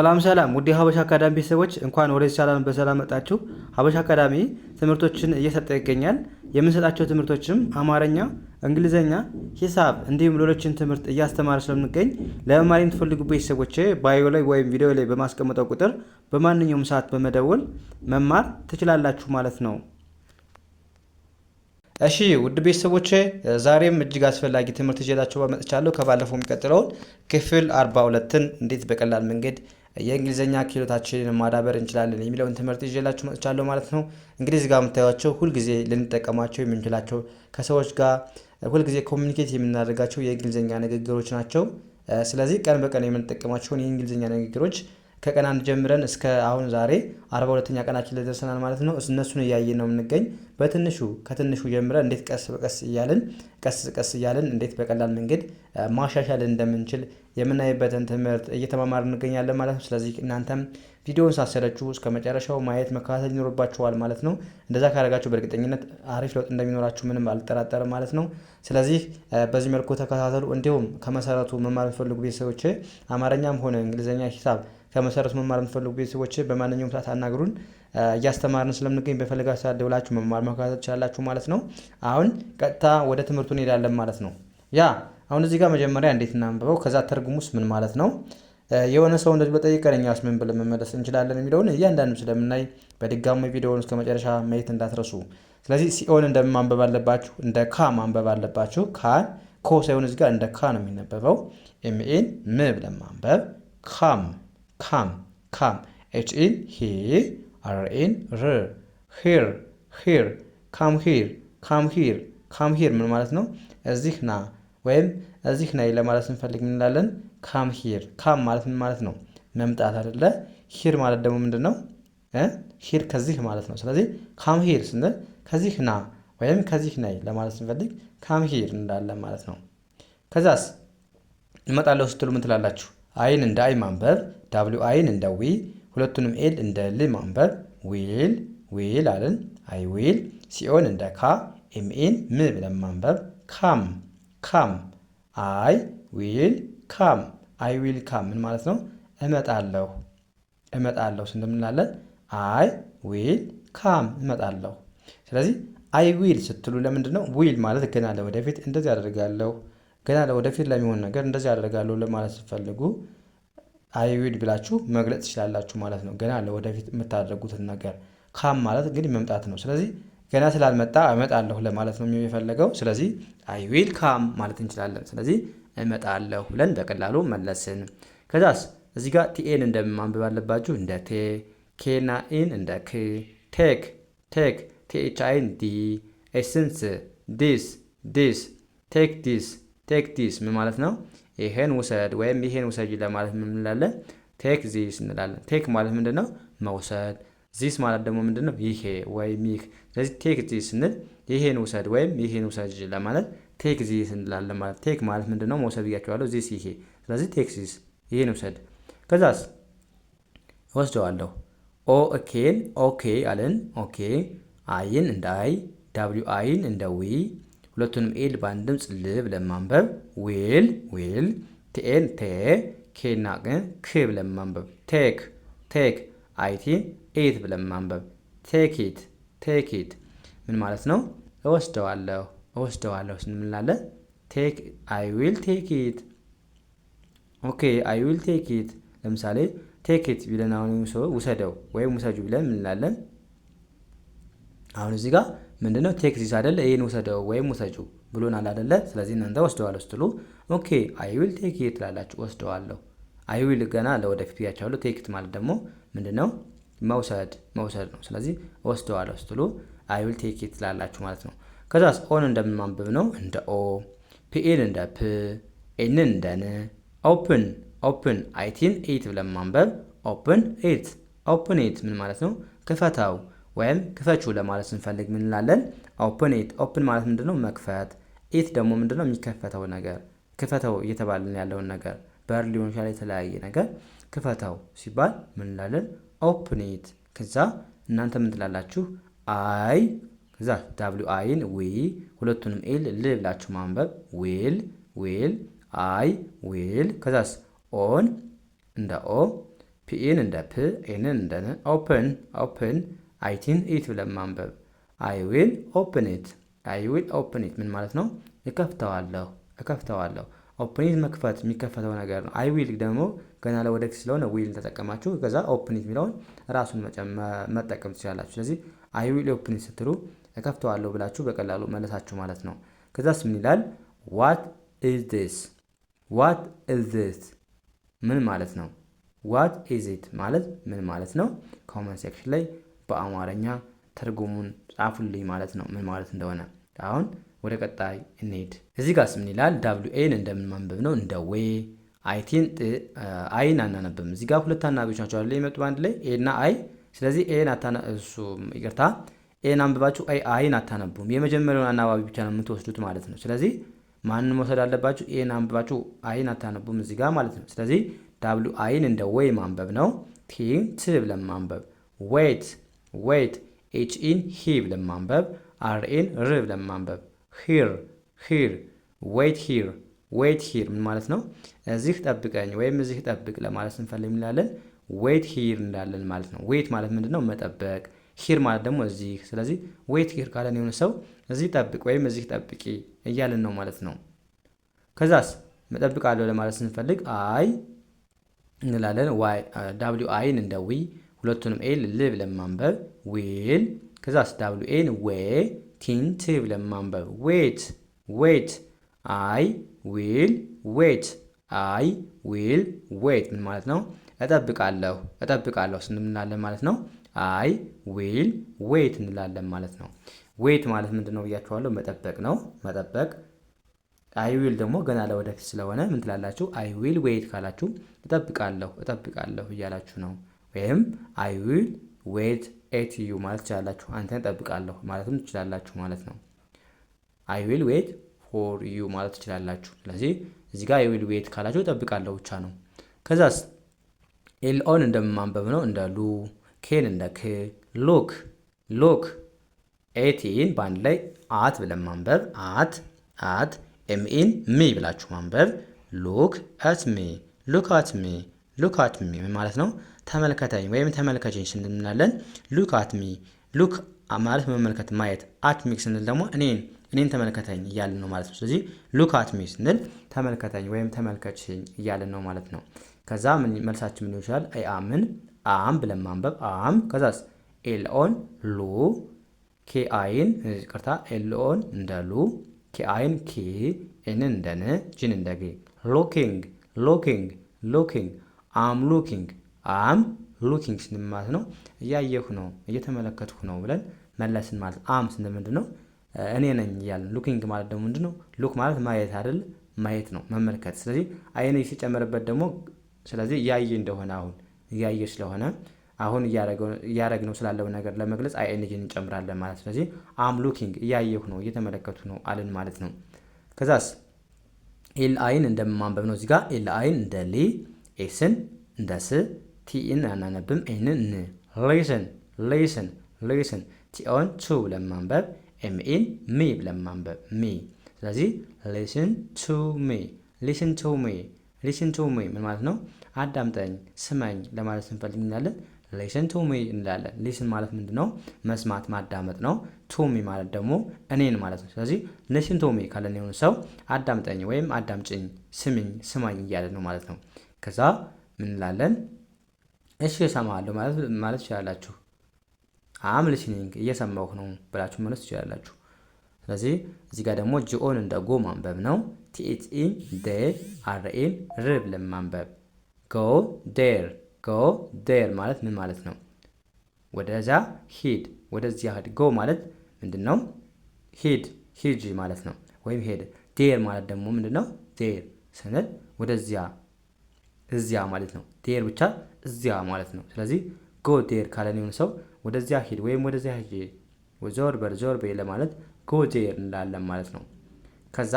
ሰላም ውድ ሀበሻ አካዳሚ ቤተሰቦች እንኳን ወደዚህ ቻናል በሰላም መጣችሁ። ሀበሻ አካዳሚ ትምህርቶችን እየሰጠ ይገኛል። የምንሰጣቸው ትምህርቶችም አማርኛ፣ እንግሊዘኛ፣ ሂሳብ እንዲሁም ሌሎችን ትምህርት እያስተማረ ስለምንገኝ ለመማር የምትፈልጉ ቤተሰቦች ባዮ ላይ ወይም ቪዲዮ ላይ በማስቀመጠው ቁጥር በማንኛውም ሰዓት በመደወል መማር ትችላላችሁ ማለት ነው። እሺ ውድ ቤተሰቦቼ ዛሬም እጅግ አስፈላጊ ትምህርት ይዤላችሁ መጥቻለሁ። ከባለፈው የሚቀጥለውን ክፍል 42ን እንዴት በቀላል መንገድ የእንግሊዘኛ ክህሎታችንን ማዳበር እንችላለን የሚለውን ትምህርት ይዤላችሁ መጥቻለሁ ማለት ነው። እንግዲህ እዚህ ጋር የምታዩቸው ሁልጊዜ ልንጠቀማቸው የምንችላቸው ከሰዎች ጋር ሁልጊዜ ኮሚኒኬት የምናደርጋቸው የእንግሊዘኛ ንግግሮች ናቸው። ስለዚህ ቀን በቀን የምንጠቀማቸውን የእንግሊዘኛ ንግግሮች ከቀን አንድ ጀምረን እስከ አሁን ዛሬ 42ኛ ቀናችን ላይ ደርሰናል ማለት ነው። እነሱን እያየን ነው የምንገኝ። ከትንሹ ጀምረን እንዴት ቀስ እያልን እንዴት በቀላል መንገድ ማሻሻል እንደምንችል የምናይበትን ትምህርት እየተማማርን እንገኛለን ማለት ነው። ስለዚህ እናንተም ቪዲዮውን ሳሰለችሁ እስከ መጨረሻው ማየት መከታተል ይኖርባችኋል ማለት ነው። እንደዛ ካደረጋችሁ በእርግጠኝነት አሪፍ ለውጥ እንደሚኖራችሁ ምንም አልጠራጠርም ማለት ነው። ስለዚህ በዚህ መልኩ ተከታተሉ። እንዲሁም ከመሰረቱ መማር የሚፈልጉ ቤተሰቦች አማርኛም ሆነ እንግሊዝኛ፣ ሂሳብ ከመሰረቱ መማር የምትፈልጉ ቤተሰቦች በማንኛውም ሰዓት አናግሩን። እያስተማርን ስለምንገኝ በፈለጋችሁ ሰዓት ደውላችሁ መማር መከታተል ትችላላችሁ ማለት ነው። አሁን ቀጥታ ወደ ትምህርቱ እንሄዳለን ማለት ነው። አሁን እዚህ ጋር መጀመሪያ እንዴት እናንብበው፣ ከዛ ተርጉሙስ ምን ማለት ነው፣ የሆነ ሰው እንደዚህ በጠየቀን እኛስ ምን ብለን መመለስ እንችላለን የሚለውን እያንዳንዱ ስለምናይ በድጋሚ ቪዲዮውን እስከ መጨረሻ ማየት እንዳትረሱ። ስለዚህ ሲኦን እንደማንበብ አለባችሁ፣ እንደ ካ ማንበብ አለባችሁ። ኮ ሳይሆን እዚህ ጋር እንደ ካ ነው የሚነበበው። ኤምኤን ም ብለን ማንበብ ካም ኤችኤን ሄ አርኤን ር ሂር ካም ሂር ምን ማለት ነው? እዚህ ና ወይም እዚህ ናይ ለማለት ስንፈልግ ምን እንላለን? ካም ሂር። ካም ማለት ምን ማለት ነው? መምጣት አይደለ? ሂር ማለት ደግሞ ምንድን ነው? ሂር ከዚህ ማለት ነው። ስለዚህ ካም ሂር ስንል ከዚህ ና ወይም ከዚህ ናይ ለማለት ስንፈልግ ካም ሂር እንላለን ማለት ነው። ከዛስ እመጣለሁ ስትሉ ምን ትላላችሁ? አይን እንደ አይ ማንበብ፣ ዳብሊው አይን እንደ ዊ፣ ሁለቱንም ኤል እንደ ል ማንበብ። ዊል አለን፣ አይ ዊል። ሲኦን እንደ ካ፣ ኤምኤን ም ብለን ማንበብ። ካም አይ ዊል ካም ምን ማለት ነው? እመጣለሁ ስንምናለን አይ ዊል ካም እመጣለሁ። ስለዚህ አይ ዊል ስትሉ ለምንድን ነው? ዊል ማለት ገና ለወደፊት እንደዚህ አደርጋለሁ፣ ገና ለወደፊት ለሚሆን ነገር እንደዚህ አደርጋለሁ ለማለት ስትፈልጉ አይ ዊል ብላችሁ መግለጽ ትችላላችሁ ማለት ነው። ገና ለወደፊት የምታደርጉትን ነገር። ካም ማለት እንግዲህ መምጣት ነው። ስለዚህ ገና ስላልመጣ እመጣለሁ ለማለት ነው የፈለገው። ስለዚህ አይ ዊል ካም ማለት እንችላለን። ስለዚህ እመጣለሁ ብለን በቀላሉ መለስን። ከዛስ እዚህ ጋር ቲኤን እንደማንበብ አለባችሁ፣ እንደ ቴ፣ ኬና ኢን እንደ ክ። ቴክ ቲኤችአይን ዲ፣ ኤስንስ ዲስ ቴክ ዲስ ምን ማለት ነው? ይሄን ውሰድ ወይም ይሄን ውሰጂ ለማለት ምን እንላለን? ቴክ ዚስ እንላለን። ቴክ ማለት ምንድን ነው? መውሰድ። ዚስ ማለት ደግሞ ምንድን ነው? ይሄ ወይም ይህ። ስለዚህ ቴክ ዚስ ስንል ይሄን ውሰድ ወይም ይሄን ውሰጅ ለማለት ቴክ ዚስ እንላለን ማለት። ቴክ ማለት ምንድን ነው? መውሰድ ብያቸዋለሁ። ዚስ ይሄ። ስለዚህ ቴክ ዚስ ይሄን ውሰድ። ከዛስ እወስደዋለሁ። ኦኬ አለን። ኦኬ አይን እንደ አይ፣ ዳብሊው አይን እንደ ዊ፣ ሁለቱንም ኤል በአንድ ድምፅ ል ብለን ማንበብ። ዊል ቲኤን ቴ፣ ኬና ክ ብለን ማንበብ። ቴክ አይቲን ኤት ብለን ማንበብ። ቴክ ኢት ምን ማለት ነው? እወስደዋለሁ ስንምላለን ቴክ አይ ዊል ቴክ ኢት። ኦኬ አይ ዊል ቴክ ኢት። ለምሳሌ ቴክ ኢት ቢለን አሁን ውሰደው ወይም ውሰጁ ብለን ምንላለን? አሁን እዚህ ጋር ምንድነው? ቴክ ዚስ አይደለ? ይሄን ውሰደው ወይም ውሰጁ ብሎናል አይደለ? ስለዚህ እናንተ ወስደዋለሁ ስትሉ ኦኬ አይ ዊል ቴክ ኢት ትላላችሁ። ወስደዋለሁ። አይ ዊል ገና ለወደፊት ብያቸዋለሁ። ቴክ ኢት ማለት ደግሞ ምንድነው? መውሰድ ነው። ስለዚህ ወስደዋለሁ ስትሉ አይ ዊል ቴክ ኢት ትላላችሁ ማለት ነው። ከዛስ ኦን እንደምንማንበብ ነው፣ እንደ ኦ፣ ፒኤን እንደ ፕ፣ ኤንን እንደ ን። ኦፕን አይቲን ኤት ብለን ማንበብ። ኦፕን ኢት ምን ማለት ነው? ክፈታው ወይም ክፈችው ለማለት ስንፈልግ ምን እንላለን? ኦፕን ኢት። ኦፕን ማለት ምንድነው? መክፈት። ኢት ደግሞ ምንድነው? የሚከፈተው ነገር። ክፈተው እየተባለን ያለውን ነገር በር ሊሆን ይችላል፣ የተለያየ ነገር ክፈተው ሲባል ምን እንላለን? ኦፕን ኢት። ከዛ እናንተ ምን ትላላችሁ? አይ ከዛ ዳብሊው አይን ዊ፣ ሁለቱንም ኤል ል ብላችሁ ማንበብ። ዊል አይ ዊል። ከዛስ ኦን እንደ ኦ፣ ፒኢን እንደ ፕ፣ ኤንን እንደ ን፣ ኦፕን ኦፕን፣ አይቲን ኢት ብለን ማንበብ። አይ ዊል ኦፕን ኢት፣ አይ ዊል ኦፕን ኢት ምን ማለት ነው? እከፍተዋለሁ እከፍተዋለሁ። ኦፕን ኢት መክፈት የሚከፈተው ነገር ነው። አይ ዊል ደግሞ ገና ለወደፊት ስለሆነ ዊል ተጠቀማችሁ ከዛ ኦፕን ኢት የሚለውን ራሱን መጠቀም ትችላላችሁ። ስለዚህ አይ ዊል ኦፕን ኢት ስትሉ እከፍተዋለሁ ብላችሁ በቀላሉ መለሳችሁ ማለት ነው። ከዛስ ምን ይላል? ዋት ኢዝ ዲስ፣ ዋት ኢዝ ዲስ ምን ማለት ነው? ዋት ኢዝ ኢት ማለት ምን ማለት ነው? ኮመንት ሴክሽን ላይ በአማርኛ ትርጉሙን ጻፉልኝ ማለት ነው ምን ማለት እንደሆነ። አሁን ወደ ቀጣይ እንሂድ። እዚህ ጋር ምን ይላል? ደብሊው ኤን እንደምን ማንበብ ነው? እንደ ዌ። አይን አናነብም። እዚህ ጋር ሁለት አናባቢዎች ናቸው አይደል የመጡ አንድ ላይ ኤ እና አይ። ስለዚህ ኤን አንብባችሁ አይን አታነቡም። የመጀመሪያውን አናባቢ ብቻ ነው የምትወስዱት ማለት ነው። ስለዚህ ማንን መውሰድ አለባችሁ? ኤን አንብባችሁ አይን አታነቡም እዚህ ጋር ማለት ነው። ስለዚህ ዳብሊው አይን እንደ ዌይ ማንበብ ነው። ቲን ት ብለን ማንበብ። ዌት ዌት፣ ኤች ኢን ሂ ብለን ማንበብ። አር ኤን ር ብለን ማንበብ። ሂር ሂር፣ ዌት ሂር ዌት ሂር ምን ማለት ነው? እዚህ ጠብቀኝ ወይም እዚህ ጠብቅ ለማለት ስንፈልግ እንላለን ዌት ሂር እንዳለን ማለት ነው። ዌት ማለት ምንድነው? መጠበቅ። ሂር ማለት ደግሞ እዚህ። ስለዚህ ዌት ሂር ካለን የሆነ ሰው እዚህ ጠብቅ ወይም እዚህ ጠብቂ እያለን ነው ማለት ነው። ከዛስ መጠብቃለሁ ለማለት ስንፈልግ አይ እንላለን። ዳብሊው አይን እንደ ዊ፣ ሁለቱንም ኤል ል ብለን ማንበብ ዊል። ከዛስ ዳብሊው ኤን ዌ፣ ቲን ት ብለን ማንበብ ዌት ዌት፣ አይ ዊል ዌት፣ አይ ዊል ዌት ምን ማለት ነው? እጠብቃለሁ እጠብቃለሁ ስንላለን ማለት ነው። አይ ዊል ዌት እንላለን ማለት ነው። ዌት ማለት ምንድን ነው ብያችኋለሁ? መጠበቅ ነው መጠበቅ። አይ ዊል ደግሞ ገና ለወደፊት ስለሆነ ምን ትላላችሁ? አይ ዊል ዌት ካላችሁ እጠብቃለሁ እጠብቃለሁ እያላችሁ ነው። ወይም አይ ዊል ዌት ኤት ዩ ማለት ትችላላችሁ። አንተን እጠብቃለሁ ማለትም ትችላላችሁ ማለት ነው። አይ ዊል ዌት ፎር ዩ ማለት ትችላላችሁ። ስለዚህ እዚህ ጋር አይ ዊል ዌት ካላችሁ እጠብቃለሁ ብቻ ነው። ከዛስ ኤልኦን እንደማንበብ ነው እንደ ሉ፣ ኬን እንደ ክ፣ ሉክ ሉክ፣ ኤቲን በአንድ ላይ አት ብለን ማንበብ አት አት፣ ኤምኢን ሚ ብላችሁ ማንበብ ሉክ አት ሚ ሉክ አት ሚ ሉክ አት ሚ ምን ማለት ነው? ተመልከተኝ ወይም ተመልከችኝ ስንል እንላለን ሉክ አት ሚ። ሉክ ማለት መመልከት ማየት፣ አት ሚ ስንል ደግሞ እኔን ተመልከተኝ እያልን ነው ማለት ነው። ስለዚህ ሉክ አት ሚ ስንል ተመልከተኝ ወይም ተመልከችኝ እያልን ነው ማለት ነው። ከዛ መልሳችን ምን ይችላል? አይ አምን አም ብለን ማንበብ አም። ከዛስ ኤልኦን ሉ፣ ኬአይን ቅርታ ኤልኦን እንደ ሉ፣ ኬአይን ኪ፣ ኤንን እንደ ን፣ ጂን እንደ ጌ። ሎኪንግ ሎኪንግ ሎኪንግ፣ አም ሉኪንግ አም ሉኪንግ ስንል ማለት ነው እያየሁ ነው እየተመለከትኩ ነው ብለን መለስን ማለት። አም ስንል ምንድን ነው? እኔ ነኝ እያለን። ሉኪንግ ማለት ደግሞ ምንድን ነው? ሉክ ማለት ማየት አይደል? ማየት ነው መመልከት። ስለዚህ አይን ሲጨመርበት ደግሞ ስለዚህ እያየ እንደሆነ አሁን እያየ ስለሆነ አሁን እያረግነው ስላለው ነገር ለመግለጽ አይኤንጂን እንጨምራለን ማለት። ስለዚህ አም ሉኪንግ እያየሁ ነው እየተመለከቱ ነው አልን ማለት ነው። ከዛስ ኤል አይን እንደማንበብ ነው። እዚጋ ኤል አይን እንደ ሊ፣ ኤስን እንደ ስ፣ ቲኢን አናነብም፣ ኤንን ን። ሊስን ሊስን ሊስን፣ ቲኦን ቱ ብለን ማንበብ፣ ኤምኢን ሚ ብለን ማንበብ ሚ። ስለዚህ ሊስን ቱ ሚ ሊስን ቱ ሚ ሊስን ቱ ሚ ምን ማለት ነው? አዳምጠኝ ስማኝ ለማለት ስንፈልግ እንላለን ሊስን ቱ ሚ እንላለን። ሊስን ማለት ምንድን ነው? መስማት ማዳመጥ ነው። ቱ ሚ ማለት ደግሞ እኔን ማለት ነው። ስለዚህ ሊስን ቱ ሚ ካለን የሆነ ሰው አዳምጠኝ ወይም አዳምጭኝ ስማኝ እያለ ነው ማለት ነው። ከዛ ምን እንላለን? እሺ እሰማለሁ ማለት ትችላላችሁ። አም ሊስኒንግ እየሰማሁ ነው ብላችሁ ማለት ትችላላችሁ። ስለዚህ እዚህ ጋር ደግሞ ጂኦን እንደ ጎ ማንበብ ነው። ቲኤችኢን ዴ፣ አርኤን ር ብለን ማንበብ ጎ ዴር ጎ ዴር ማለት ምን ማለት ነው? ወደዛ ሂድ ወደዚያ ሂድ። ጎ ማለት ምንድን ነው? ሂድ ማለት ነው ወይም ሄድ። ዴር ማለት ደግሞ ምንድን ነው? ዴር ስንል ወደዚያ እዚያ ማለት ነው። ዴር ብቻ እዚያ ማለት ነው። ስለዚህ ጎ ዴር ካለን የሆነ ሰው ወደዚያ ሂድ ወይም ወደዚያ ሂድ ዞር በል ለማለት ጎ ዜር እንላለን ማለት ነው። ከዛ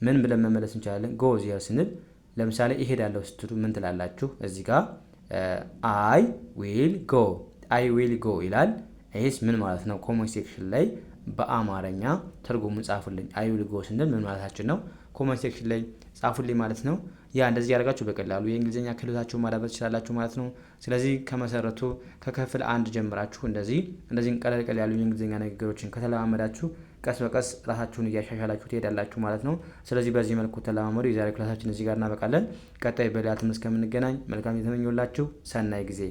ምን ብለን መመለስ እንችላለን? ጎ ዜር ስንል ለምሳሌ እሄዳለሁ ስትሉ ምን ትላላችሁ? እዚህ ጋር አይ ዊል ጎ ይላል። ይህስ ምን ማለት ነው? ኮሜንት ሴክሽን ላይ በአማርኛ ትርጉሙን ጻፉልኝ። አይ ዊል ጎ ስንል ምን ማለታችን ነው? ኮሜንት ሴክሽን ላይ ጻፉልኝ ማለት ነው። ያ እንደዚህ ያደርጋችሁ በቀላሉ የእንግሊዝኛ ክህሎታችሁን ማዳበር ትችላላችሁ ማለት ነው። ስለዚህ ከመሰረቱ ከክፍል 1 ጀምራችሁ እንደዚህ ቀለል ቀለል ያሉ የእንግሊዝኛ ንግግሮችን ከተለማመዳችሁ ቀስ በቀስ ራሳችሁን እያሻሻላችሁ ትሄዳላችሁ ማለት ነው። ስለዚህ በዚህ መልኩ ተለማመዱ። የዛሬ ክላሳችን እዚህ ጋር እናበቃለን። ቀጣይ በሌላ ትምህርት እስከምንገናኝ መልካም የተመኘሁላችሁ ሰናይ ጊዜ